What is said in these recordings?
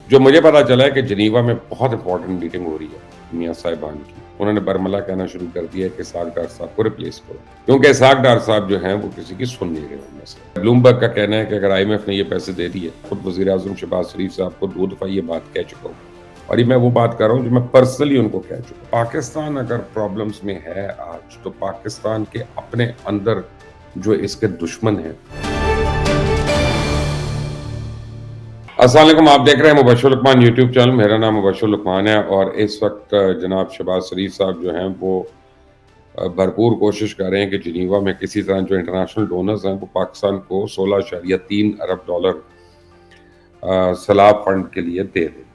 جو مجھے پتا چلا ہے کہ جنیوا میں بہت امپورٹنٹ میٹنگ ہو رہی ہے میاں صاحبان کی، انہوں نے برملا کہنا شروع کر دیا ہے کہ اسحاق ڈار صاحب کو ریپلیس کرو، کیونکہ اسحاق ڈار صاحب جو ہیں وہ کسی کی سن نہیں رہے ان میں سے۔ بلومبرگ کا کہنا ہے کہ اگر آئی ایم ایف نے یہ پیسے دے دیے، خود وزیر اعظم شہباز شریف صاحب کو 2 دفعہ یہ بات کہہ چکا ہوں، اور یہ میں وہ بات کر رہا ہوں جو میں پرسنلی ان کو کہہ چکا ہوں۔ پاکستان اگر پرابلمز میں ہے آج، تو پاکستان کے اپنے اندر جو اس کے دشمن ہیں۔ السلام علیکم، آپ دیکھ رہے ہیں مبشر لقمان یوٹیوب چینل۔ میرا نام مبشر لقمان ہے، اور اس وقت جناب شہباز شریف صاحب جو ہیں وہ بھرپور کوشش کر رہے ہیں کہ جنیوا میں کسی طرح جو انٹرنیشنل ڈونرز ہیں وہ پاکستان کو $16.3 ارب سیلاب فنڈ کے لیے دے دیں۔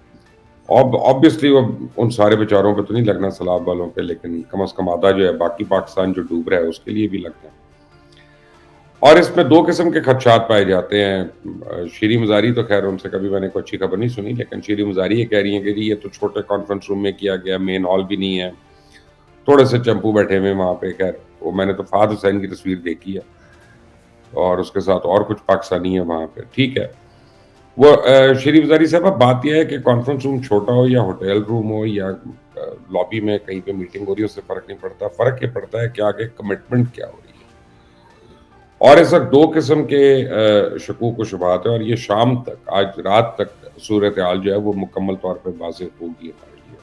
آبویسلی وہ ان سارے بیچاروں پہ تو نہیں لگنا، سیلاب والوں پہ، لیکن کم از کم آدھا جو ہے باقی پاکستان جو ڈوب رہا ہے اس کے لیے بھی لگنا ہے۔ اور اس میں 2 قسم کے خدشات پائے جاتے ہیں۔ شیریں مزاری تو خیر ان سے کبھی میں نے کوئی اچھی خبر نہیں سنی، لیکن شیریں مزاری یہ کہہ رہی ہیں کہ جی یہ تو چھوٹے کانفرنس روم میں کیا گیا، مین ہال بھی نہیں ہے، تھوڑے سے چمپو بیٹھے ہوئے وہاں پہ۔ خیر وہ میں نے تو فہد حسین کی تصویر دیکھی ہے، اور اس کے ساتھ اور کچھ پاکستانی ہے وہاں پہ، ٹھیک ہے۔ وہ شیریں مزاری صاحب بات یہ ہے کہ کانفرنس روم چھوٹا ہو یا ہوٹل روم ہو یا لابی میں کہیں پہ میٹنگ ہو رہی ہے، اس سے فرق نہیں پڑتا۔ فرق یہ پڑتا ہے کہ آگے کمٹمنٹ کیا ہو رہی ہے۔ اور اس وقت 2 قسم کے شکوک و شبہات ہیں، اور یہ شام تک، آج رات تک صورتحال جو ہے وہ مکمل طور پہ واضح ہوگی ہمارے لیے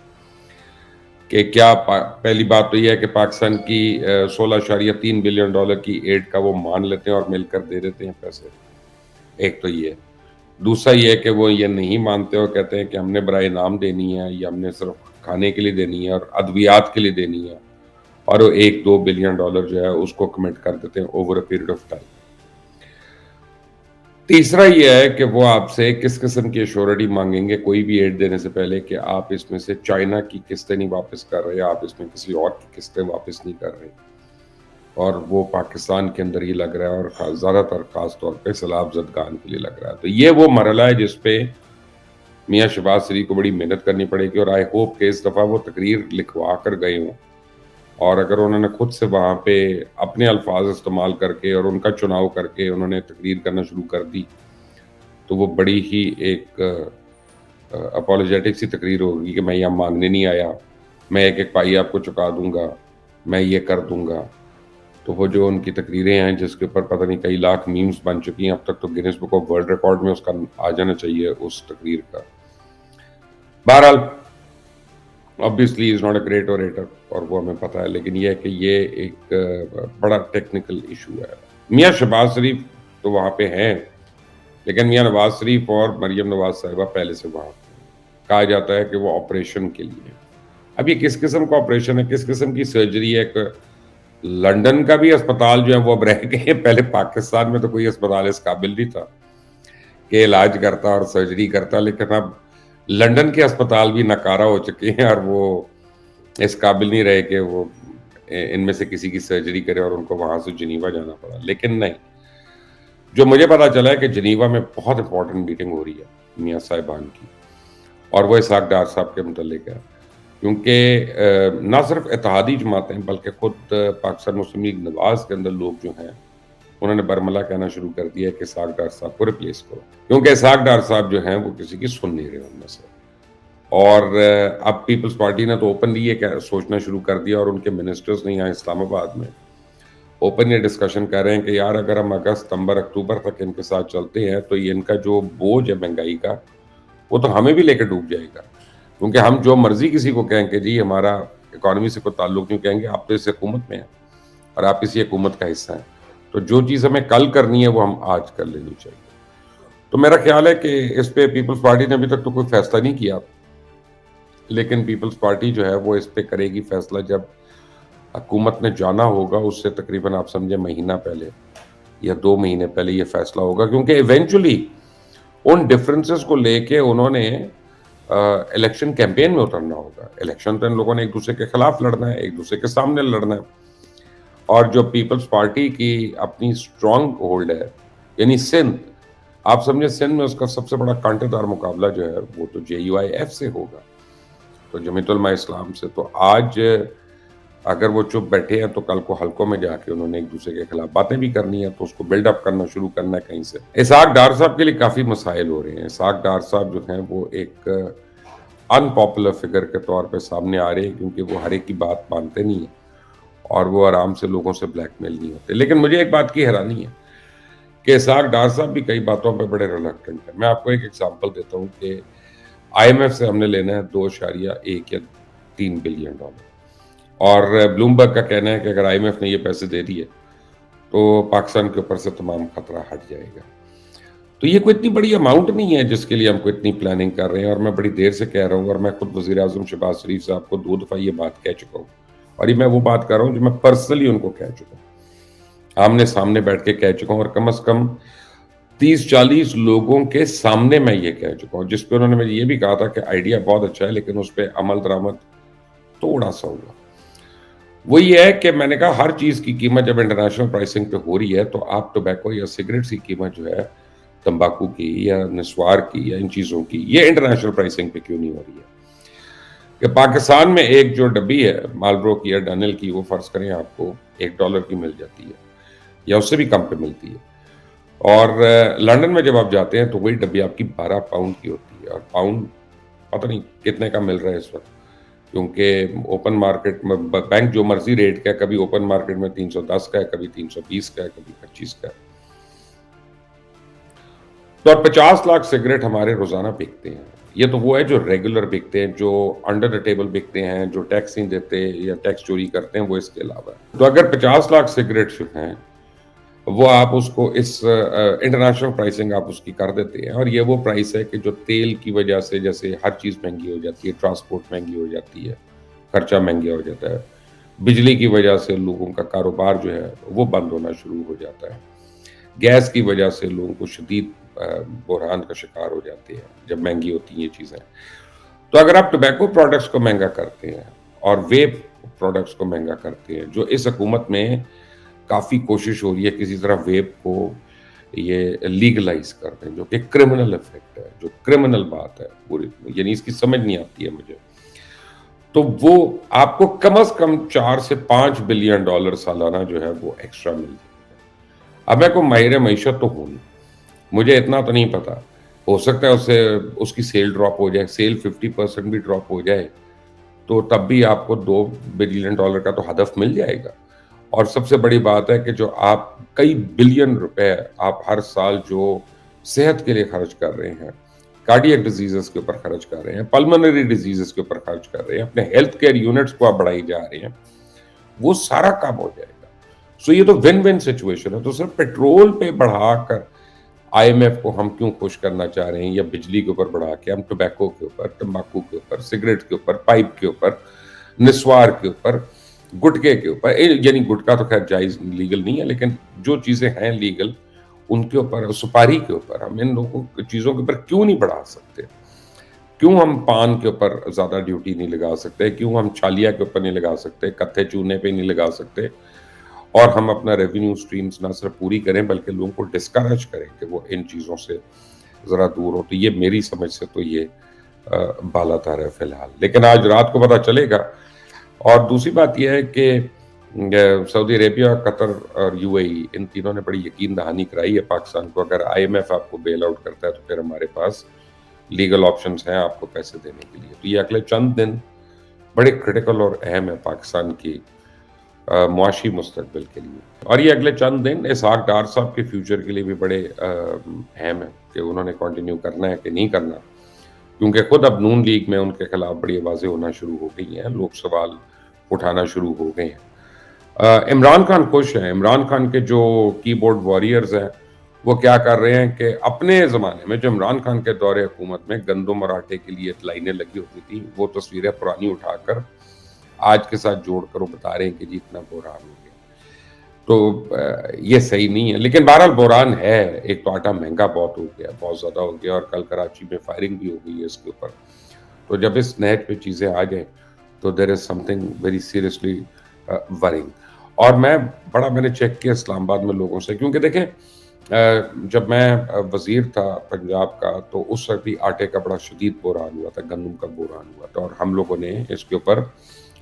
کہ کیا پہلی بات تو یہ ہے کہ پاکستان کی $16.3 بلین کی ایڈ کا وہ مان لیتے ہیں اور مل کر دے دیتے ہیں پیسے، ایک تو یہ۔ دوسرا یہ ہے کہ وہ یہ نہیں مانتے اور کہتے ہیں کہ ہم نے برائے نام دینی ہے، یا ہم نے صرف کھانے کے لیے دینی ہے اور ادویات کے لیے دینی ہے، اور وہ $1-2 بلین جو ہے اس کو کمٹ کر دیتے ہیں over a period of time. تیسرا یہ ہے کہ وہ آپ سے کس قسم کی ایشورٹی مانگیں گے کوئی بھی ایڈ دینے سے پہلے کہ آپ اس میں سے چائنا کی قسطیں نہیں واپس کر رہے، آپ اس میں کسی اور کی قسطیں واپس نہیں کر رہے، اور وہ پاکستان کے اندر ہی لگ رہا ہے، اور زیادہ تر خاص طور پہ سیلاب زدگان کے لیے لگ رہا ہے۔ تو یہ وہ مرحلہ ہے جس پہ میاں شہباز شریف کو بڑی محنت کرنی پڑے گی، اور آئی ہوپ کہ اس دفعہ وہ تقریر لکھوا کر گئے ہوں، اور اگر انہوں نے خود سے وہاں پہ اپنے الفاظ استعمال کر کے اور ان کا چناؤ کر کے انہوں نے تقریر کرنا شروع کر دی، تو وہ بڑی ہی ایک اپولوجیٹک سی تقریر ہوگی کہ میں یہاں مانگنے نہیں آیا، میں ایک ایک پائی آپ کو چکا دوں گا، میں یہ کر دوں گا۔ تو وہ جو ان کی تقریریں ہیں جس کے اوپر پتہ نہیں کئی لاکھ میمز بن چکی ہیں اب تک، تو grains book of world record میں اس کا آ جانا چاہیے اس تقریر کا۔ بہرحال obviously is not a great orator، اور وہ ہمیں پتہ ہے، لیکن یہ ہے کہ یہ ایک بڑا ٹیکنیکل ایشو ہے۔ میاں شہباز شریف تو وہاں پہ ہیں، لیکن میاں نواز شریف اور مریم نواز صاحبہ پہلے سے وہاں کہا جاتا ہے کہ وہ آپریشن کے لیے۔ اب یہ کس قسم کا آپریشن ہے، کس قسم کی سرجری ہے؟ کہ لنڈن کا بھی اسپتال جو ہے وہ اب رہ گئے، پہلے پاکستان میں تو کوئی اسپتال اس قابل نہیں تھا کہ علاج کرتا اور سرجری کرتا، لیکن اب لنڈن کے اسپتال بھی ناکارہ ہو چکے ہیں، اور وہ اس قابل نہیں رہے کہ وہ ان میں سے کسی کی سرجری کرے، اور ان کو وہاں سے جنیوا جانا پڑا۔ لیکن نہیں، جو مجھے پتا چلا ہے کہ جنیوا میں بہت امپورٹنٹ میٹنگ ہو رہی ہے میاں صاحبان کی، اور وہ اسحاق ڈار صاحب کے متعلق ہے، کیونکہ نہ صرف اتحادی جماعتیں بلکہ خود پاکستان مسلم لیگ نواز کے اندر لوگ جو ہیں انہوں نے برملا کہنا شروع کر دیا ہے کہ اسحاق ڈار صاحب کو ریپلیس کرو، کیونکہ اسحاق ڈار صاحب جو ہیں وہ کسی کی سن نہیں رہے ان میں سے۔ اور اب پیپلز پارٹی نے تو اوپنلی یہ سوچنا شروع کر دیا، اور ان کے منسٹرز نے یہاں اسلام آباد میں اوپن یہ ڈسکشن کر رہے ہیں کہ یار اگر ہم اگست ستمبر اکتوبر تک ان کے ساتھ چلتے ہیں تو یہ ان کا جو بوجھ ہے مہنگائی کا وہ تو ہمیں بھی لے کے ڈوب جائے گا، کیونکہ ہم جو مرضی کسی کو کہیں کہ جی ہمارا اکانومی سے کوئی تعلق نہیں، کہیں گے آپ تو اس حکومت میں ہیں اور آپ اسی حکومت کا حصہ ہیں، تو جو چیز ہمیں کل کرنی ہے وہ ہم آج کر لینی چاہیے۔ تو میرا خیال ہے کہ اس پہ پیپلز پارٹی نے ابھی تک تو کوئی فیصلہ نہیں کیا، لیکن پیپلز پارٹی جو ہے وہ اس پہ کرے گی فیصلہ جب حکومت نے جانا ہوگا، اس سے تقریباً آپ سمجھیں مہینہ پہلے یا 2 مہینے پہلے یہ فیصلہ ہوگا، کیونکہ ایونچولی ان ڈفرینسز کو لے کے انہوں نے الیکشن کیمپین میں اترنا ہوگا۔ الیکشن تو ان لوگوں نے ایک دوسرے کے خلاف لڑنا ہے، ایک دوسرے کے سامنے لڑنا ہے، اور جو پیپلز پارٹی کی اپنی اسٹرانگ ہولڈ ہے، یعنی سندھ، آپ سمجھیں سندھ میں اس کا سب سے بڑا کانٹے دار مقابلہ جو ہے وہ تو JUIF سے ہوگا، تو جمعیت علماء اسلام سے۔ تو آج اگر وہ چپ بیٹھے ہیں تو کل کو حلقوں میں جا کے انہوں نے ایک دوسرے کے خلاف باتیں بھی کرنی ہے، تو اس کو بلڈ اپ کرنا شروع کرنا ہے کہیں سے۔ اسحاق ڈار صاحب کے لیے کافی مسائل ہو رہے ہیں۔ اسحاق ڈار صاحب جو ہیں وہ ایک ان پاپولر فگر کے طور پہ سامنے آ رہے ہیں، کیونکہ وہ ہر ایک کی بات مانتے نہیں ہیں اور وہ آرام سے لوگوں سے بلیک میل نہیں ہوتے۔ لیکن مجھے ایک بات کی حیرانی ہے کہ اسحاق ڈار صاحب بھی کئی باتوں پہ بڑے ریلیکٹنٹ ہیں۔ میں آپ کو ایک ایگزامپل دیتا ہوں کہ آئی ایم ایف سے ہم نے لینا ہے 2.1 یا 3 بلین ڈالر، اور بلومبرگ کا کہنا ہے کہ اگر آئی ایم ایف نے یہ پیسے دے دیے تو پاکستان کے اوپر سے تمام خطرہ ہٹ جائے گا۔ تو یہ کوئی اتنی بڑی اماؤنٹ نہیں ہے جس کے لیے ہم کو اتنی پلاننگ کر رہے ہیں، اور میں بڑی دیر سے کہہ رہا ہوں، اور میں خود وزیر اعظم شہباز شریف صاحب کو 2 دفعہ یہ بات کہہ چکا ہوں، اور یہ میں وہ بات کر رہا ہوں جو میں پرسنلی ان کو کہہ چکا ہوں، آمنے سامنے بیٹھ کے کہہ چکا ہوں، اور کم از کم 30-40 لوگوں کے سامنے میں یہ کہہ چکا ہوں، جس پہ انہوں نے مجھے یہ بھی کہا تھا کہ آئیڈیا بہت اچھا ہے لیکن اس پہ عمل درآمد تھوڑا سا ہوگا۔ وہ یہ ہے کہ میں نے کہا ہر چیز کی قیمت جب انٹرنیشنل پرائسنگ پہ ہو رہی ہے تو آپ ٹوبیکو یا سگریٹ کی قیمت جو ہے تمباکو کی یا نسوار کی یا ان چیزوں کی، یہ انٹرنیشنل پرائسنگ پہ کیوں نہیں ہو رہی ہے؟ کہ پاکستان میں ایک جو ڈبی ہے مالبرو کی یا ڈینل کی، وہ فرض کریں آپ کو $1 کی مل جاتی ہے یا اس سے بھی کم پہ ملتی ہے، اور لنڈن میں جب آپ جاتے ہیں تو وہی ڈبی آپ کی 12 پاؤنڈ کی ہوتی ہے، اور پاؤنڈ پتہ نہیں کتنے کا مل رہا ہے اس وقت، کیونکہ اوپن مارکیٹ میں بینک جو مرضی ریٹ کا ہے، کبھی اوپن مارکیٹ میں 310 کا ہے، کبھی 320 کا ہے، کبھی 25 کا ہے۔ تو اور 50 لاکھ سگریٹ ہمارے روزانہ بکتے ہیں۔ یہ تو وہ ہے جو ریگولر بکتے ہیں، جو انڈر دا ٹیبل بکتے ہیں، جو ٹیکس نہیں دیتے یا ٹیکس چوری کرتے ہیں، وہ اس کے علاوہ ہے۔ تو اگر 50 لاکھ سگریٹ جو ہیں وہ آپ اس کو اس انٹرنیشنل پرائسنگ آپ اس کی کر دیتے ہیں، اور یہ وہ پرائس ہے کہ جو تیل کی وجہ سے جیسے ہر چیز مہنگی ہو جاتی ہے، ٹرانسپورٹ مہنگی ہو جاتی ہے، خرچہ مہنگا ہو جاتا ہے، بجلی کی وجہ سے لوگوں کا کاروبار جو ہے وہ بند ہونا شروع ہو جاتا ہے، گیس کی وجہ سے لوگوں کو شدید بحران کا شکار ہو جاتے ہیں جب مہنگی ہوتی ہیں یہ چیزیں۔ تو اگر آپ ٹوبیکو پروڈکٹس کو مہنگا کرتے ہیں اور ویپ پروڈکٹس کو مہنگا کرتے ہیں، جو اس حکومت میں کافی کوشش ہو رہی ہے کسی طرح ویپ کو یہ لیگلائز کر دیں، جو کہ کرمنل افیکٹ ہے، جو کرمنل بات ہے پوری، یعنی اس کی سمجھ نہیں آتی ہے مجھے، تو وہ آپ کو کم از کم 4 سے 5 بلین ڈالر سالانہ جو ہے وہ ایکسٹرا مل جائے گا۔ اب میں کوئی ماہر معیشت تو ہوں نہیں، مجھے اتنا تو نہیں پتا، ہو سکتا ہے اس کی سیل ڈراپ ہو جائے، سیل 50% بھی ڈراپ ہو جائے تو تب بھی آپ کو 2 بلین ڈالر کا تو ہدف مل جائے گا۔ اور سب سے بڑی بات ہے کہ جو آپ کئی بلین روپے آپ ہر سال جو صحت کے لیے خرچ کر رہے ہیں، کارڈیک ڈیزیزز کے اوپر خرچ کر رہے ہیں، پلمنری ڈیزیزز کے اوپر خرچ کر رہے ہیں، اپنے ہیلتھ کیئر یونٹس کو آپ بڑھائی جا رہے ہیں، وہ سارا کام ہو جائے گا۔ سو یہ تو ون ون سچویشن ہے۔ تو صرف پیٹرول پہ بڑھا کر آئی ایم ایف کو ہم کیوں خوش کرنا چاہ رہے ہیں، یا بجلی کے اوپر بڑھا کے ہم ٹوبیکو کے اوپر، تمباکو کے اوپر، سگریٹ کے اوپر، پائپ کے اوپر، نسوار کے اوپر، گٹکے کے اوپر، یعنی گٹکا تو خیر جائز لیگل نہیں ہے، لیکن جو چیزیں ہیں لیگل ان کے اوپر، سپاری کے اوپر، ہم ان لوگوں چیزوں کے اوپر کیوں نہیں بڑھا سکتے؟ کیوں ہم پان کے اوپر زیادہ ڈیوٹی نہیں لگا سکتے؟ کیوں ہم چھالیا کے اوپر نہیں لگا سکتے؟ کتھے چونے پہ نہیں لگا سکتے؟ اور ہم اپنا ریونیو سٹریمز نہ صرف پوری کریں بلکہ لوگوں کو ڈسکریج کریں کہ وہ ان چیزوں سے ذرا دور ہو۔ تو یہ میری سمجھ سے تو یہ بالا تر ہے فی الحال، لیکن آج رات کو پتہ چلے گا۔ اور دوسری بات یہ ہے کہ سعودی عربیہ، قطر اور یو اے ای، ان تینوں نے بڑی یقین دہانی کرائی ہے پاکستان کو، اگر آئی ایم ایف آپ کو بیل آؤٹ کرتا ہے تو پھر ہمارے پاس لیگل آپشنز ہیں آپ کو پیسے دینے کے لیے۔ تو یہ اگلے چند دن بڑے کرٹیکل اور اہم ہے پاکستان کی معاشی مستقبل کے لیے، اور یہ اگلے چند دن اسحاق ڈار صاحب کے فیوچر کے لیے بھی بڑے اہم ہیں کہ انہوں نے کنٹینیو کرنا ہے کہ نہیں کرنا، کیونکہ خود اب نون لیگ میں ان کے خلاف بڑی آوازیں ہونا شروع ہو گئی ہیں، لوگ سوال اٹھانا شروع ہو گئے ہیں۔ عمران خان خوش ہیں، عمران خان کے جو کی بورڈ واریئرز ہیں وہ کیا کر رہے ہیں کہ اپنے زمانے میں جو عمران خان کے دور حکومت میں گندم اور آٹے کے لیے لائنیں لگی ہوتی تھیں، وہ تصویریں پرانی اٹھا کر آج کے ساتھ جوڑ کر وہ بتا رہے ہیں کہ جی اتنا بحران ہو گیا۔ تو یہ صحیح نہیں ہے، لیکن بہرحال بحران ہے۔ ایک تو آٹا مہنگا بہت ہو گیا، بہت زیادہ ہو گیا، اور کل کراچی میں فائرنگ بھی ہو گئی ہے اس کے اوپر۔ تو جب اس نہج پہ چیزیں آ جائیں تو there is something very seriously wrong. اور میں نے چیک کیا اسلام آباد میں لوگوں سے، کیونکہ دیکھیں جب میں وزیر تھا پنجاب کا تو اس وقت بھی آٹے کا بڑا شدید بحران ہوا تھا، گندم کا بحران ہوا تھا، اور ہم لوگوں نے اس کے اوپر